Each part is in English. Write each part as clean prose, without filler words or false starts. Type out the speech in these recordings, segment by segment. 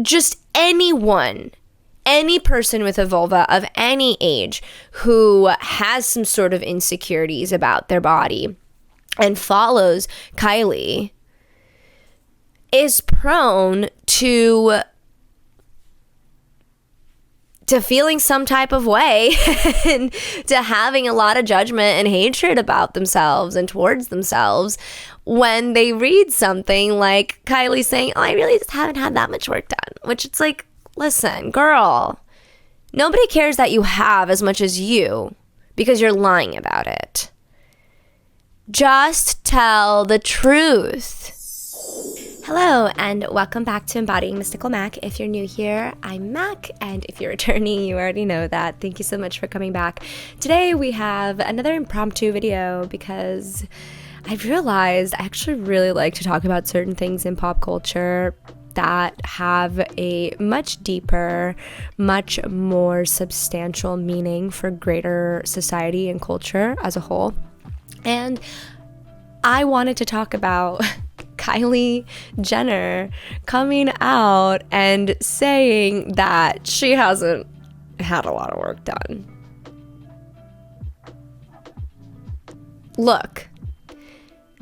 just anyone, any person with a vulva of any age who has some sort of insecurities about their body and follows Kylie is prone to feeling some type of way and to having a lot of judgment and hatred about themselves and towards themselves when they read something like Kylie saying, oh, I really just haven't had that much work done. Which it's like, listen, girl, nobody cares that you have as much as you because you're lying about it. Just tell the truth. Hello, and welcome back to Embodying Mystical Mac. If you're new here, I'm Mac, and if you're returning, you already know that. Thank you so much for coming back. Today, we have another impromptu video because I've realized I actually really like to talk about certain things in pop culture that have a much deeper, much more substantial meaning for greater society and culture as a whole. And I wanted to talk about Kylie Jenner coming out and saying that she hasn't had a lot of work done. Look,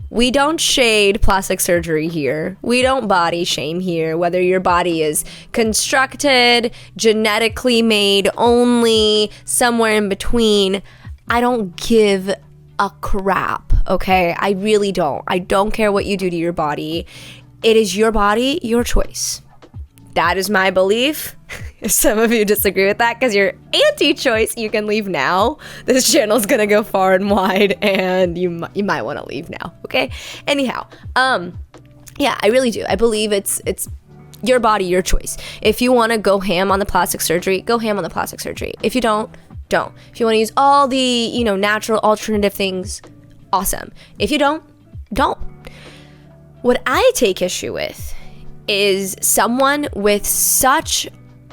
we don't shade plastic surgery here. We don't body shame here, whether your body is constructed, genetically made, only, somewhere in between. I don't give a crap, okay? I really don't. I don't care what you do to your body. It is your body, your choice. That is my belief. If some of you disagree with that because you're anti-choice, you can leave now. This channel's gonna go far and wide, and you might want to leave now, okay? Anyhow, yeah, I really do. I believe it's your body, your choice. If you want to go ham on the plastic surgery, go ham on the plastic surgery. If you don't. If you want to use all the, natural alternative things, awesome. If you don't. What I take issue with is someone with such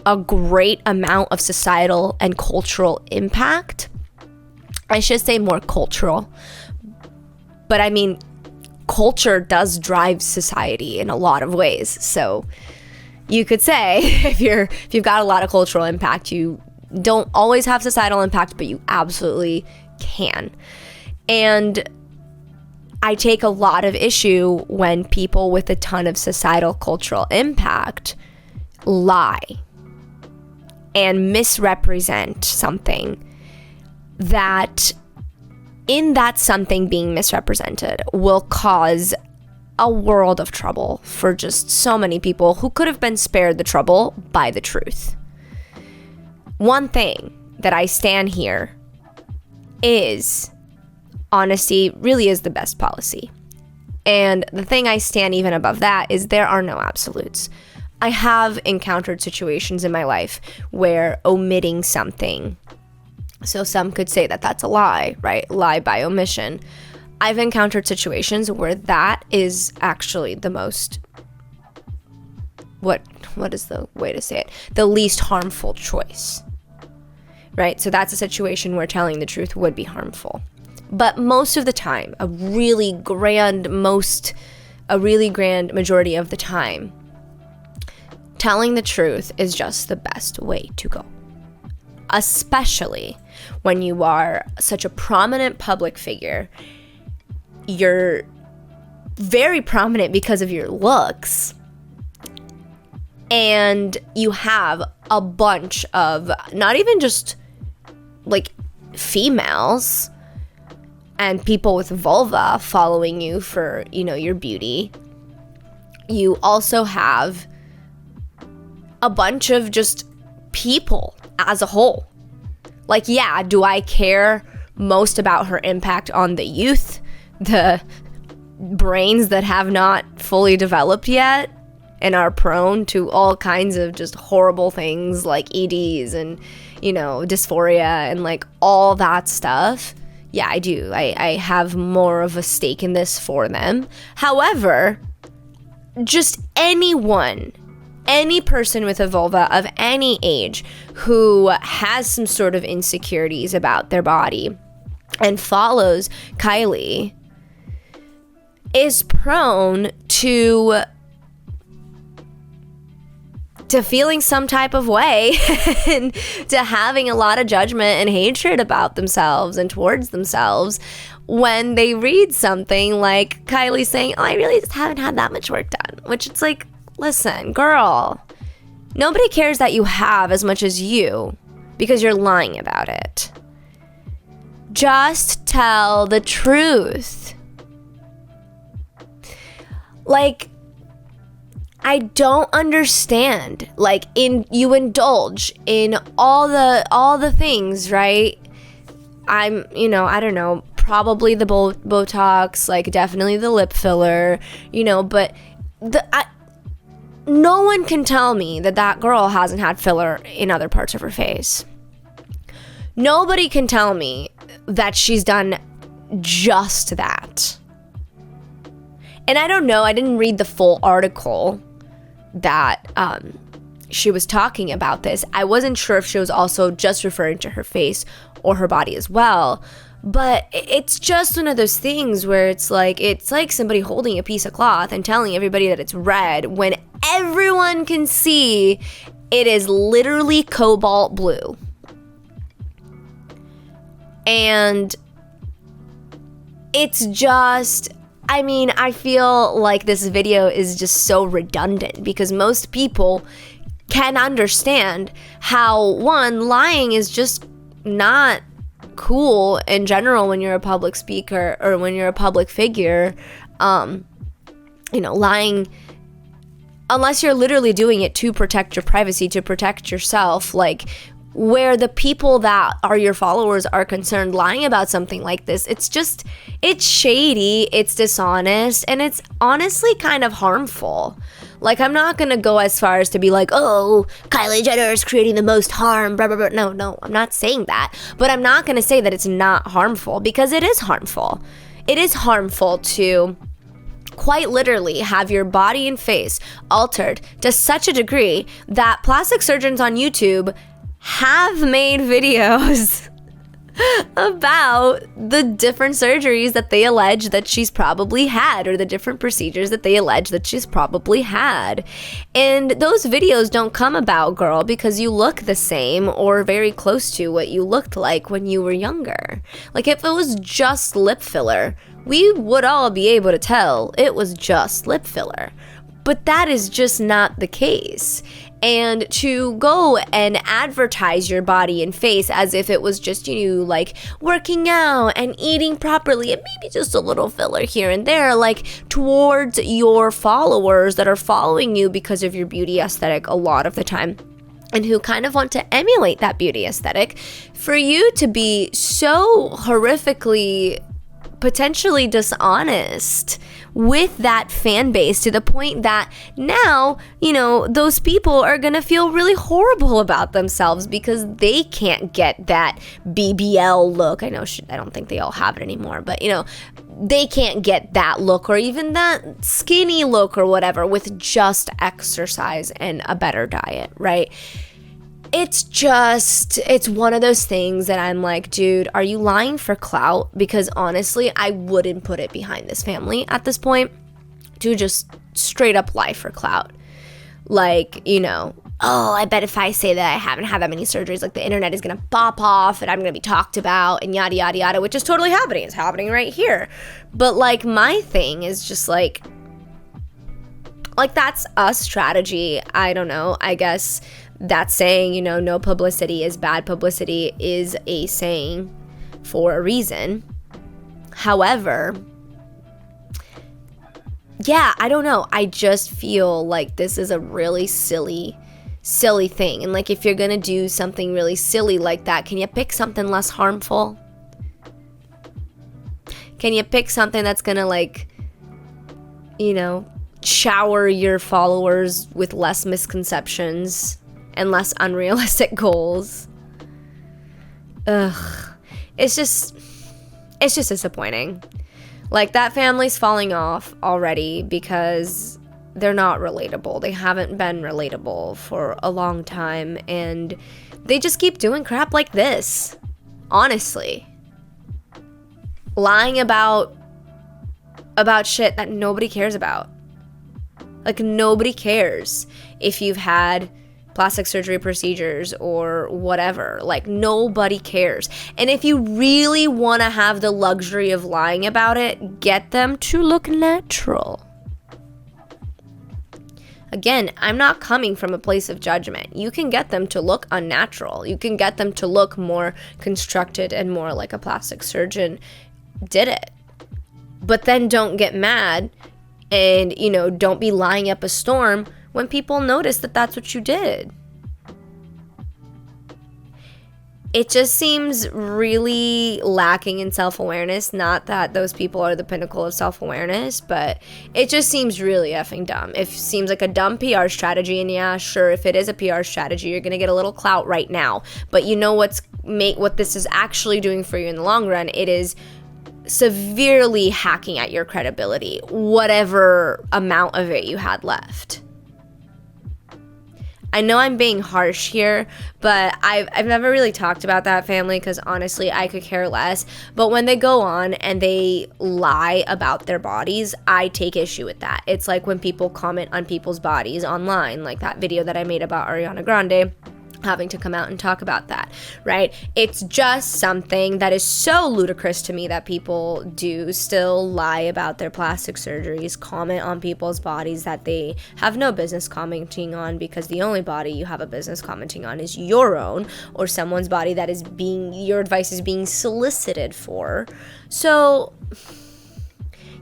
a great amount of societal and cultural impact. I should say more cultural, but I mean, culture does drive society in a lot of ways. So you could say if you've got a lot of cultural impact, you don't always have societal impact, but you absolutely can. And I take a lot of issue when people with a ton of societal cultural impact lie and misrepresent something that, in that something being misrepresented, will cause a world of trouble for just so many people who could have been spared the trouble by the truth. One thing that I stand here is honesty really is the best policy. And the thing I stand even above that is there are no absolutes. I have encountered situations in my life where omitting something, so some could say that that's a lie, right? Lie by omission. I've encountered situations where that is actually the most, what is the way to say it? The least harmful choice. Right? So that's a situation where telling the truth would be harmful. But most of the time, a really grand majority of the time, telling the truth is just the best way to go. Especially when you are such a prominent public figure. You're very prominent because of your looks. And you have a bunch of, not even just like females and people with vulva following you for, your beauty. You also have a bunch of just people as a whole. Like, yeah, do I care most about her impact on the youth, the brains that have not fully developed yet and are prone to all kinds of just horrible things like EDs and dysphoria and like all that stuff? Yeah, I do. I have more of a stake in this for them. However, just anyone, any person with a vulva of any age who has some sort of insecurities about their body and follows Kylie is prone to to feeling some type of way and to having a lot of judgment and hatred about themselves and towards themselves when they read something like Kylie saying, oh, I really just haven't had that much work done. Which it's like, listen, girl, nobody cares that you have as much as you because you're lying about it. Just tell the truth. Like, I don't understand. Like, you indulge in all the things, right? I don't know, probably the Botox, like definitely the lip filler, but no one can tell me that girl hasn't had filler in other parts of her face. Nobody can tell me that she's done just that. And I don't know, I didn't read the full article that she was talking about this. I wasn't sure if she was also just referring to her face or her body as well. But it's just one of those things where it's like somebody holding a piece of cloth and telling everybody that it's red when everyone can see it is literally cobalt blue. And it's just, I feel like this video is just so redundant because most people can understand how, one, lying is just not cool in general when you're a public speaker or when you're a public figure. Lying, unless you're literally doing it to protect your privacy, to protect yourself, like where the people that are your followers are concerned, lying about something like this, it's shady, it's dishonest, and it's honestly kind of harmful. Like, I'm not gonna go as far as to be like, oh, Kylie Jenner is creating the most harm, blah, blah, blah. No, I'm not saying that. But I'm not gonna say that it's not harmful, because it is harmful. It is harmful to quite literally have your body and face altered to such a degree that plastic surgeons on YouTube have made videos about the different surgeries that they allege that she's probably had, or the different procedures that they allege that she's probably had. And those videos don't come about, girl, because you look the same or very close to what you looked like when you were younger. Like, if it was just lip filler, we would all be able to tell it was just lip filler. But that is just not the case. And to go and advertise your body and face as if it was just you, like working out and eating properly and maybe just a little filler here and there, like towards your followers that are following you because of your beauty aesthetic a lot of the time, and who kind of want to emulate that beauty aesthetic, for you to be so horrifically potentially dishonest with that fan base to the point that now, those people are gonna feel really horrible about themselves because they can't get that BBL look. I don't think they all have it anymore, but they can't get that look or even that skinny look or whatever with just exercise and a better diet, right? It's one of those things that I'm like, dude, are you lying for clout? Because honestly, I wouldn't put it behind this family at this point to just straight up lie for clout. Like, oh, I bet if I say that I haven't had that many surgeries, like the internet is going to pop off and I'm going to be talked about and yada, yada, yada, which is totally happening. It's happening right here. But like, my thing is just like that's a strategy. I don't know. I guess that saying, no publicity is bad publicity is a saying for a reason. However, yeah, I don't know. I just feel like this is a really silly thing. And like, if you're going to do something really silly like that, can you pick something less harmful? Can you pick something that's going to shower your followers with less misconceptions and less unrealistic goals? Ugh. It's just disappointing. Like, that family's falling off already because they're not relatable. They haven't been relatable for a long time, and they just keep doing crap like this. Honestly. Lying about shit that nobody cares about. Like, nobody cares if you've had plastic surgery procedures or whatever. Like, nobody cares. And if you really want to have the luxury of lying about it, get them to look natural. Again, I'm not coming from a place of judgment. You can get them to look unnatural. You can get them to look more constructed and more like a plastic surgeon did it. But then don't get mad and, don't be lying up a storm when people notice that that's what you did. It just seems really lacking in self-awareness. Not that those people are the pinnacle of self-awareness, but it just seems really effing dumb. It seems like a dumb PR strategy, and yeah, sure, if it is a PR strategy, you're gonna get a little clout right now. But you know what this is actually doing for you in the long run? It is severely hacking at your credibility, whatever amount of it you had left. I know I'm being harsh here, but I've never really talked about that, family, because honestly, I could care less. But when they go on and they lie about their bodies, I take issue with that. It's like when people comment on people's bodies online, like that video that I made about Ariana Grande having to come out and talk about that, right? It's just something that is so ludicrous to me that people do still lie about their plastic surgeries, comment on people's bodies that they have no business commenting on, because the only body you have a business commenting on is your own, or someone's body that is your advice is being solicited for. So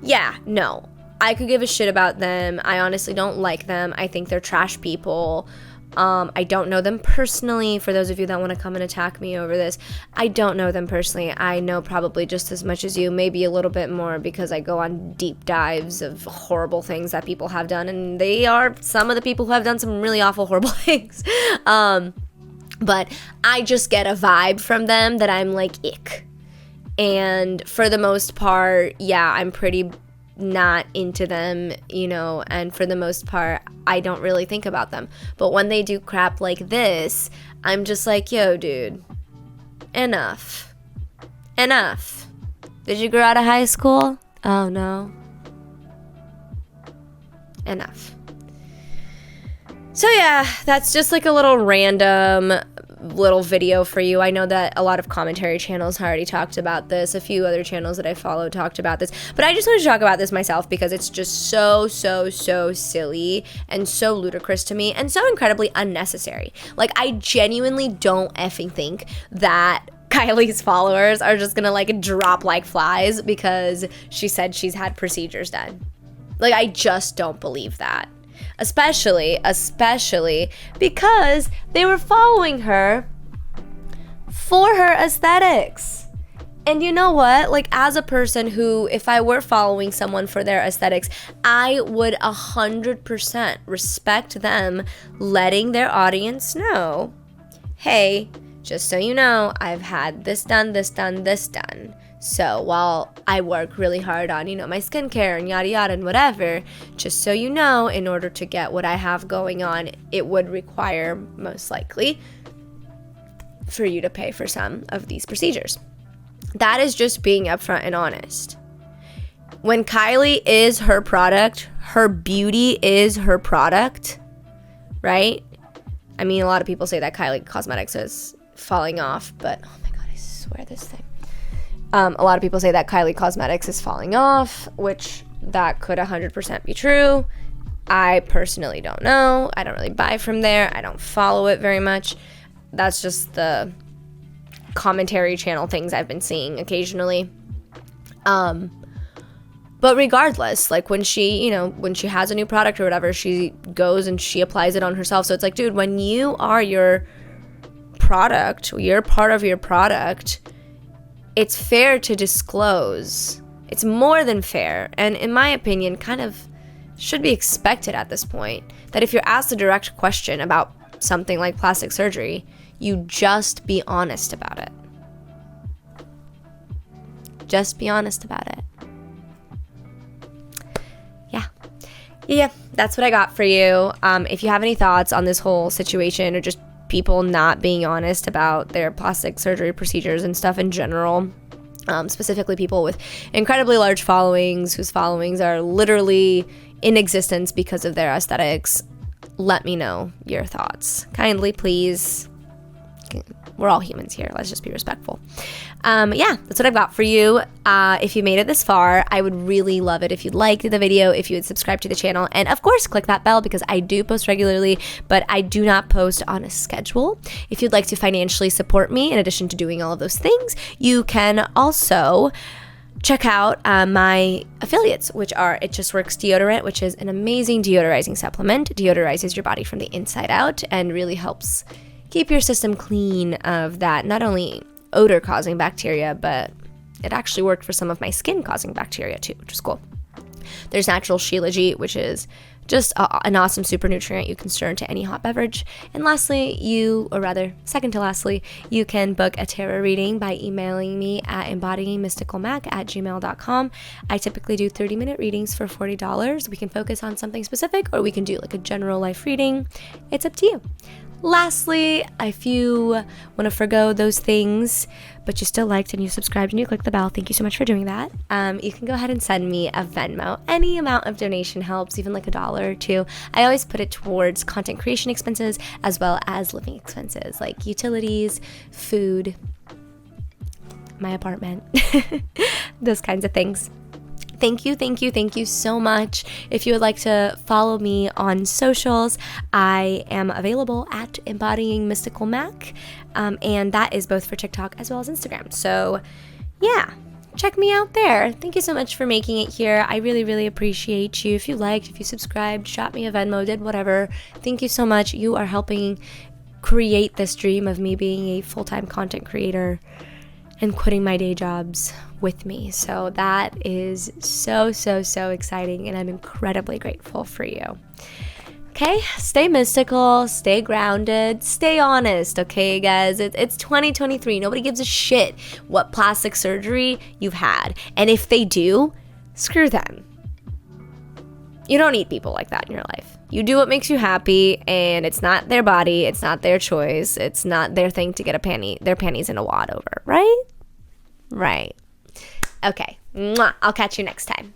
yeah, no, I could give a shit about them. I honestly don't like them. I think they're trash people. I don't know them personally. For those of you that want to come and attack me over this, I don't know them personally. I know probably just as much as you, maybe a little bit more, because I go on deep dives of horrible things that people have done, and they are some of the people who have done some really awful, horrible things. But I just get a vibe from them that I'm like, ick. And for the most part, yeah, I'm pretty not into them, and for the most part, I don't really think about them. But when they do crap like this, I'm just like, yo, dude, enough. Did you grow out of high school? Oh, no. Enough. So yeah, that's just like a little random little video for you. I know that a lot of commentary channels already talked about this. A few other channels that I follow talked about this. But I just want to talk about this myself because it's just so silly and so ludicrous to me and so incredibly unnecessary. Like, I genuinely don't effing think that Kylie's followers are just gonna like drop like flies because she said she's had procedures done. Like, I just don't believe that. Especially because they were following her for her aesthetics. And you know what? Like, as a person who, if I were following someone for their aesthetics, I would 100% respect them letting their audience know, hey, just so you know, I've had this done. So while I work really hard on, my skincare and yada yada and whatever, just so you know, in order to get what I have going on, it would require, most likely, for you to pay for some of these procedures. That is just being upfront and honest. When Kylie is her product, her beauty is her product, right? I mean, a lot of people say that Kylie Cosmetics is falling off, but oh my God, I swear this thing. A lot of people say that Kylie Cosmetics is falling off, which that could 100% be true. I personally don't know. I don't really buy from there. I don't follow it very much. That's just the commentary channel things I've been seeing occasionally. But regardless, like when she has a new product or whatever, she goes and she applies it on herself. So it's like, dude, when you are your product, you're part of your product, it's fair to disclose. It's more than fair, and in my opinion, kind of should be expected at this point, that if you're asked a direct question about something like plastic surgery, you just be honest about it. Just be honest about it. Yeah, that's what I got for you. If you have any thoughts on this whole situation, or just people not being honest about their plastic surgery procedures and stuff in general, specifically people with incredibly large followings, whose followings are literally in existence because of their aesthetics, let me know your thoughts. Kindly, please. We're all humans here. Let's just be respectful. Yeah, that's what I've got for you. If you made it this far, I would really love it if you'd like the video, if you would subscribe to the channel, and of course, click that bell because I do post regularly, but I do not post on a schedule. If you'd like to financially support me, in addition to doing all of those things, you can also check out my affiliates, which are It Just Works Deodorant, which is an amazing deodorizing supplement. Deodorizes your body from the inside out and really helps keep your system clean of that, not only odor-causing bacteria, but it actually worked for some of my skin-causing bacteria too, which is cool. There's natural Shilajit, which is just an awesome super nutrient you can stir into any hot beverage. And lastly, second to lastly, you can book a tarot reading by emailing me at embodyingmysticalmac@gmail.com. I typically do 30-minute readings for $40. We can focus on something specific, or we can do like a general life reading. It's up to you. Lastly, if you want to forgo those things, but you still liked and you subscribed and you clicked the bell, thank you so much for doing that. You can go ahead and send me a Venmo. Any amount of donation helps, even like $1 or $2. I always put it towards content creation expenses as well as living expenses like utilities, food, my apartment, those kinds of things. Thank you so much. If you would like to follow me on socials, I am available at Embodying Mystical Mac, and that is both for TikTok as well as Instagram. So yeah, check me out there. Thank you so much for making it here. I really, really appreciate you. If you liked, if you subscribed, shot me a Venmo, did whatever, thank you so much. You are helping create this dream of me being a full-time content creator and quitting my day jobs with me. So that is so exciting, and I'm incredibly grateful for you. Okay, stay mystical, stay grounded, stay honest, okay, guys? It's 2023. Nobody gives a shit what plastic surgery you've had. And if they do, screw them. You don't need people like that in your life. You do what makes you happy, and it's not their body, it's not their choice, it's not their thing to get their panties in a wad over, right? Right. Okay. Mwah. I'll catch you next time.